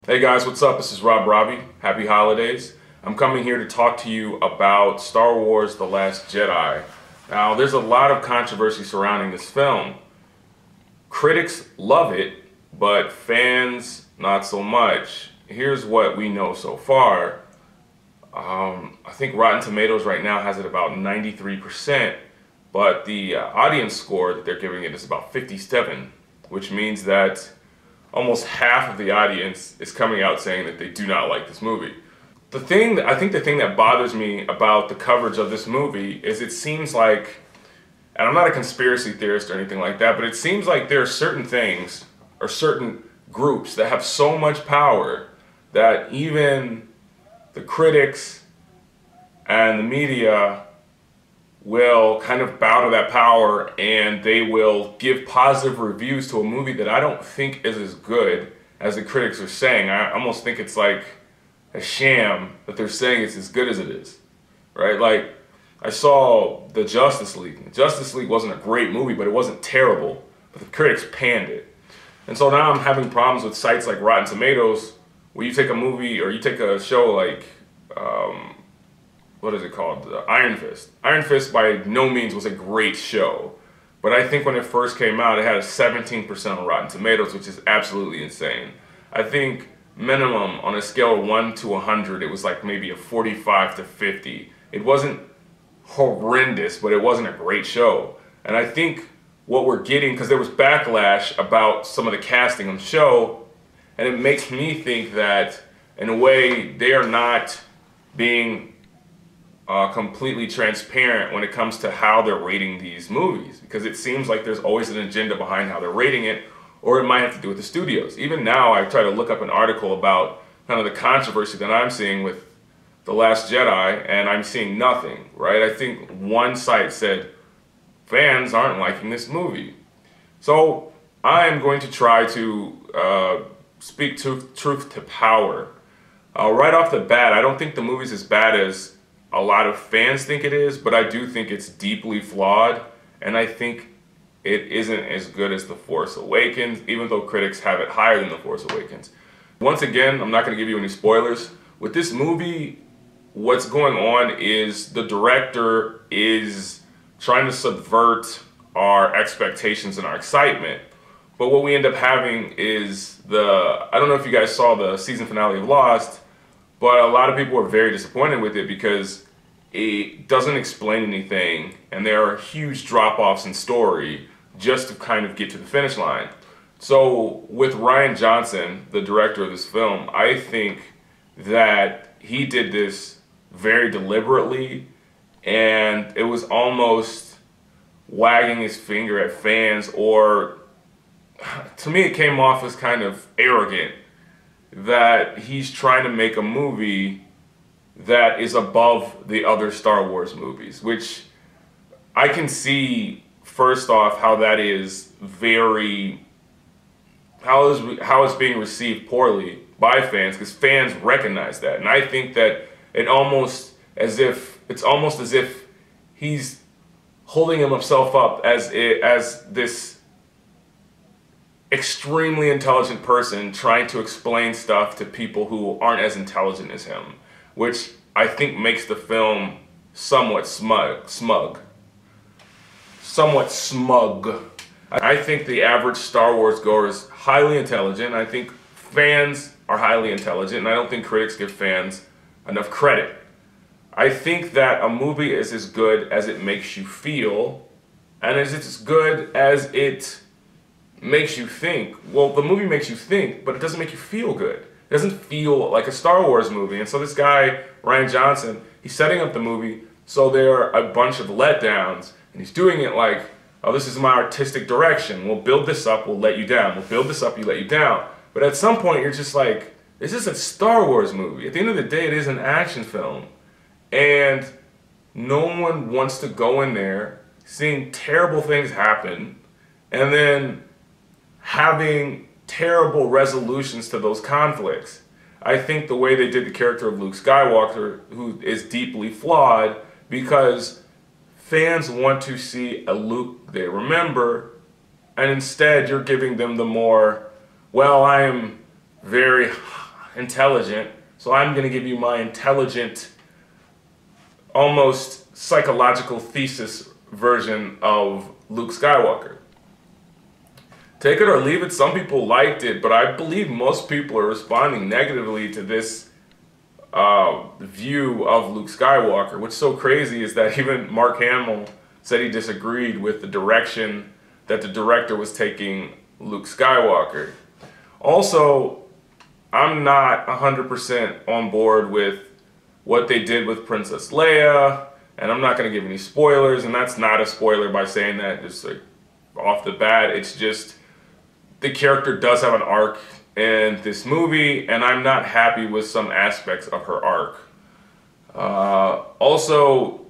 Hey guys, what's up? This is Robbie. Happy holidays. I'm coming here to talk to you about Star Wars The Last Jedi. Now, there's a lot of controversy surrounding this film. Critics love it, but fans not so much. Here's what we know so far. I think Rotten Tomatoes right now has it about 93%, but the audience score that they're giving it is about 57, which means that almost half of the audience is coming out saying that they do not like this movie. I think the thing that bothers me about the coverage of this movie is it seems like, and I'm not a conspiracy theorist or anything like that, but it seems like there are certain things or certain groups that have so much power that even the critics and the media will kind of bow to that power, and they will give positive reviews to a movie that I don't think is as good as the critics are saying. I almost think it's like a sham that they're saying it's as good as it is, right? Like, I saw the Justice League. The Justice League wasn't a great movie, but it wasn't terrible, but the critics panned it. And so now I'm having problems with sites like Rotten Tomatoes, where you take a movie or you take a show like, what is it called? Iron Fist. Iron Fist by no means was a great show, but I think when it first came out, it had a 17% on Rotten Tomatoes, which is absolutely insane. I think minimum on a scale of 1 to 100, it was like maybe a 45 to 50. It wasn't horrendous, but it wasn't a great show. And I think what we're getting, because there was backlash about some of the casting on the show, and it makes me think that in a way they are not being completely transparent when it comes to how they're rating these movies, because it seems like there's always an agenda behind how they're rating it, or it might have to do with the studios. Even now, I try to look up an article about kind of the controversy that I'm seeing with The Last Jedi, and I'm seeing nothing, right? I think one site said fans aren't liking this movie. So I'm going to try to speak truth to power. Right off the bat, I don't think the movie's as bad as a lot of fans think it is, but I do think it's deeply flawed, and I think it isn't as good as The Force Awakens, even though critics have it higher than The Force Awakens. Once again, I'm not going to give you any spoilers. With this movie, what's going on is the director is trying to subvert our expectations and our excitement. But what we end up having is I don't know if you guys saw the season finale of Lost, but a lot of people were very disappointed with it because it doesn't explain anything, and there are huge drop-offs in story just to kind of get to the finish line. So with Rian Johnson, the director of this film, I think that he did this very deliberately, and it was almost wagging his finger at fans, or to me it came off as kind of arrogant, that he's trying to make a movie that is above the other Star Wars movies, which I can see first off how that is how it's being received poorly by fans, because fans recognize that. And I think that it's almost as if he's holding himself up as this extremely intelligent person trying to explain stuff to people who aren't as intelligent as him, which I think makes the film somewhat smug. I think the average Star Wars goer is highly intelligent. I think fans are highly intelligent, and I don't think critics give fans enough credit. I think that a movie is as good as it makes you feel, and is as good as it makes you think. Well, the movie makes you think, but it doesn't make you feel good. It doesn't feel like a Star Wars movie. And so this guy, Rian Johnson, he's setting up the movie so there are a bunch of letdowns, and he's doing it like, oh, this is my artistic direction. We'll build this up, we'll let you down. We'll build this up, you let you down. But at some point, you're just like, this is a Star Wars movie. At the end of the day, it is an action film. And no one wants to go in there seeing terrible things happen and then having terrible resolutions to those conflicts. I think the way they did the character of Luke Skywalker, who is deeply flawed, because fans want to see a Luke they remember, and instead you're giving them the more, well, I am very intelligent, so I'm going to give you my intelligent, almost psychological thesis version of Luke Skywalker. Take it or leave it, some people liked it, but I believe most people are responding negatively to this view of Luke Skywalker. What's so crazy is that even Mark Hamill said he disagreed with the direction that the director was taking Luke Skywalker. Also, I'm not 100% on board with what they did with Princess Leia, and I'm not going to give any spoilers, and that's not a spoiler by saying that just like off the bat. It's just the character does have an arc in this movie, and I'm not happy with some aspects of her arc. Also,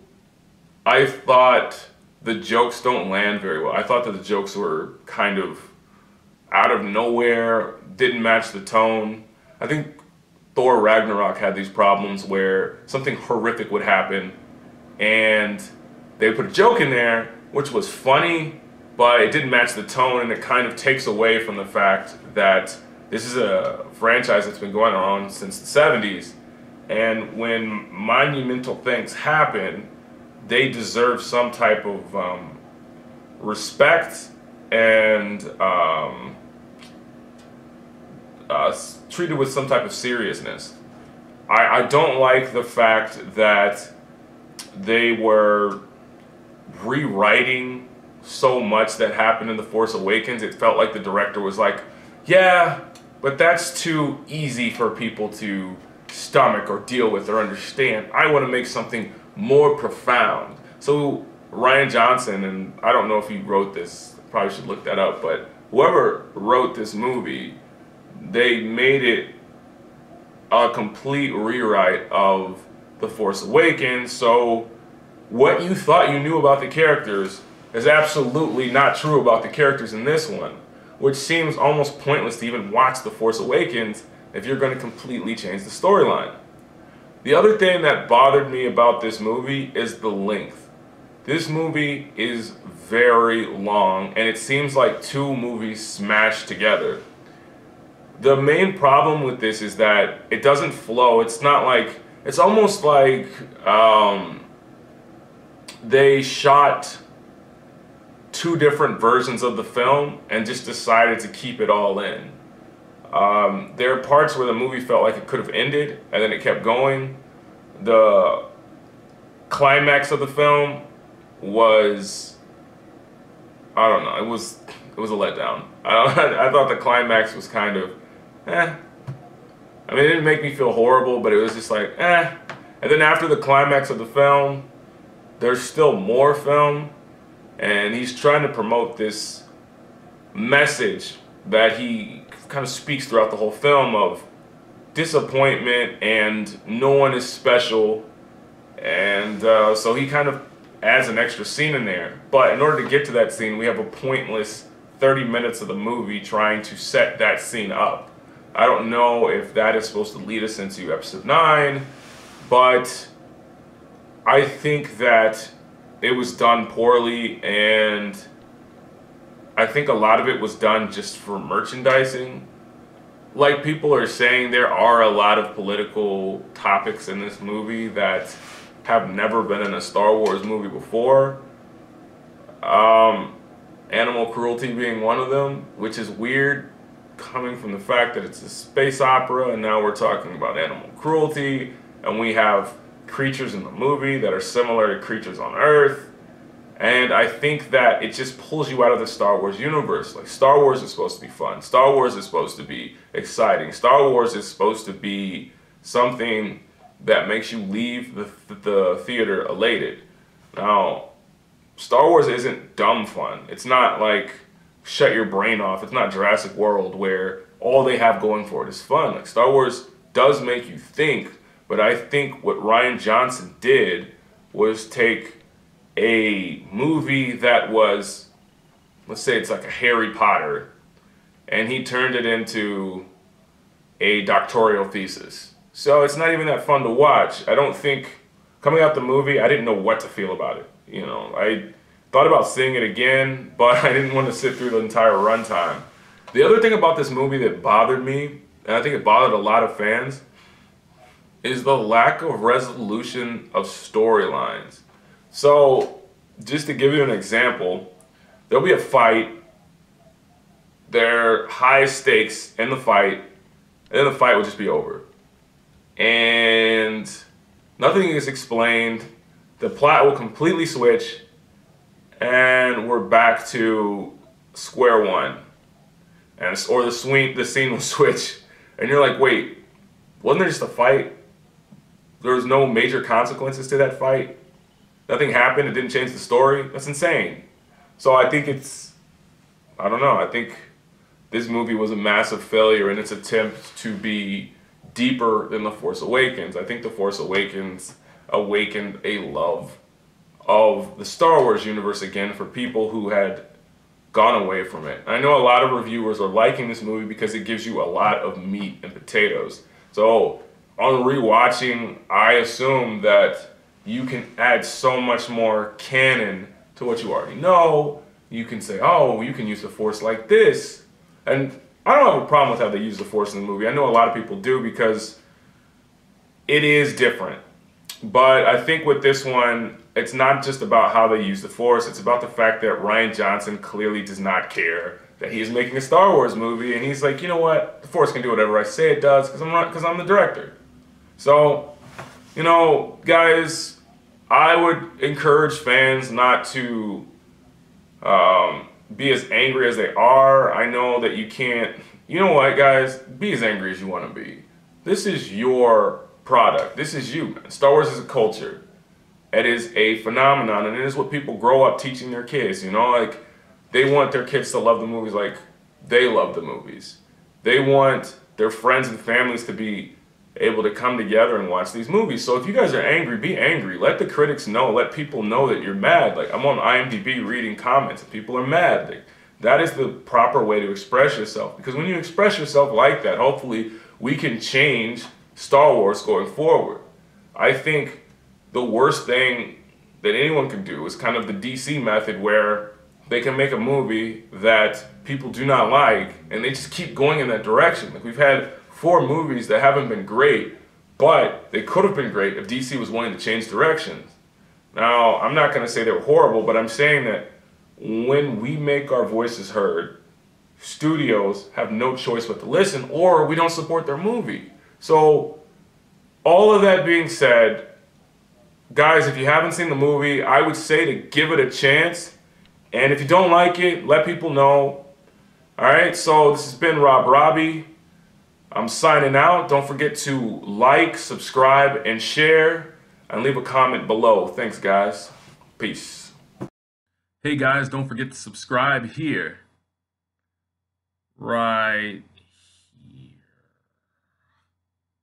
I thought the jokes don't land very well. I thought that the jokes were kind of out of nowhere, didn't match the tone. I think Thor Ragnarok had these problems where something horrific would happen and they would put a joke in there, which was funny, but it didn't match the tone, and it kind of takes away from the fact that this is a franchise that's been going on since the 70s, and when monumental things happen, they deserve some type of respect and treated with some type of seriousness. I don't like the fact that they were rewriting so much that happened in The Force Awakens. It felt like the director was like, yeah, but that's too easy for people to stomach or deal with or understand. I want to make something more profound. So Rian Johnson, and I don't know if he wrote this, probably should look that up, but whoever wrote this movie, they made it a complete rewrite of The Force Awakens. So what you thought you knew about the characters is absolutely not true about the characters in this one, which seems almost pointless to even watch The Force Awakens if you're going to completely change the storyline. The other thing that bothered me about this movie is the length. This movie is very long, and it seems like two movies smashed together. The main problem with this is that it doesn't flow. It's not like, it's almost like they shot two different versions of the film and just decided to keep it all in. There are parts where the movie felt like it could have ended and then it kept going. The climax of the film was, I don't know, it was a letdown. I thought the climax was kind of, I mean, it didn't make me feel horrible, but it was just like, And then after the climax of the film, there's still more film, and he's trying to promote this message that he kind of speaks throughout the whole film of disappointment and no one is special, and so he kind of adds an extra scene in there. But in order to get to that scene, we have a pointless 30 minutes of the movie trying to set that scene up. I don't know if that is supposed to lead us into episode 9, but I think that it was done poorly, and I think a lot of it was done just for merchandising. Like people are saying, there are a lot of political topics in this movie that have never been in a Star Wars movie before. Animal cruelty being one of them, which is weird coming from the fact that it's a space opera and now we're talking about animal cruelty, and we have creatures in the movie that are similar to creatures on Earth. And I think that it just pulls you out of the Star Wars universe. Like, Star Wars is supposed to be fun. Star Wars is supposed to be exciting. Star Wars is supposed to be something that makes you leave the theater elated. Now, Star Wars isn't dumb fun. It's not like shut your brain off. It's not Jurassic World where all they have going for it is fun. Like, Star Wars does make you think, but I think what Rian Johnson did was take a movie that was, let's say it's like a Harry Potter, and he turned it into a doctoral thesis. So it's not even that fun to watch. I don't think, coming out the movie, I didn't know what to feel about it. You know, I thought about seeing it again, but I didn't want to sit through the entire runtime. The other thing about this movie that bothered me and I think it bothered a lot of fans, is the lack of resolution of storylines. So, just to give you an example, there'll be a fight, there are high stakes in the fight, and then the fight will just be over. And nothing is explained, the plot will completely switch, and we're back to square one. Or the scene will switch, and you're like, wait, wasn't there just a fight? There was no major consequences to that fight? Nothing happened, it didn't change the story? That's insane. So I think I don't know, I think this movie was a massive failure in its attempt to be deeper than The Force Awakens. I think The Force Awakens awakened a love of the Star Wars universe again for people who had gone away from it. I know a lot of reviewers are liking this movie because it gives you a lot of meat and potatoes. So on rewatching, I assume that you can add so much more canon to what you already know. You can say, oh, you can use the Force like this. And I don't have a problem with how they use the Force in the movie. I know a lot of people do because it is different. But I think with this one, it's not just about how they use the Force. It's about the fact that Rian Johnson clearly does not care that he is making a Star Wars movie. And he's like, you know what? The Force can do whatever I say it does because I'm the director. So, you know, guys, I would encourage fans not to be as angry as they are. I know that you can't. You know what, guys? Be as angry as you want to be. This is your product. This is you. Star Wars is a culture. It is a phenomenon, and it is what people grow up teaching their kids. You know, like they want their kids to love the movies like they love the movies. They want their friends and families to be able to come together and watch these movies. So if you guys are angry, be angry. Let the critics know. Let people know that you're mad. Like, I'm on IMDb reading comments and people are mad. Like, that is the proper way to express yourself. Because when you express yourself like that, hopefully we can change Star Wars going forward. I think the worst thing that anyone can do is kind of the DC method where they can make a movie that people do not like and they just keep going in that direction. Like, we've had 4 movies that haven't been great, but they could have been great if DC was willing to change directions. Now, I'm not going to say they're horrible, but I'm saying that when we make our voices heard, studios have no choice but to listen, or we don't support their movie. So, all of that being said, guys, if you haven't seen the movie, I would say to give it a chance. And if you don't like it, let people know. Alright, so this has been Rob Robbie. I'm signing out. Don't forget to like, subscribe, and share, and leave a comment below. Thanks, guys. Peace. Hey, guys, don't forget to subscribe here. Right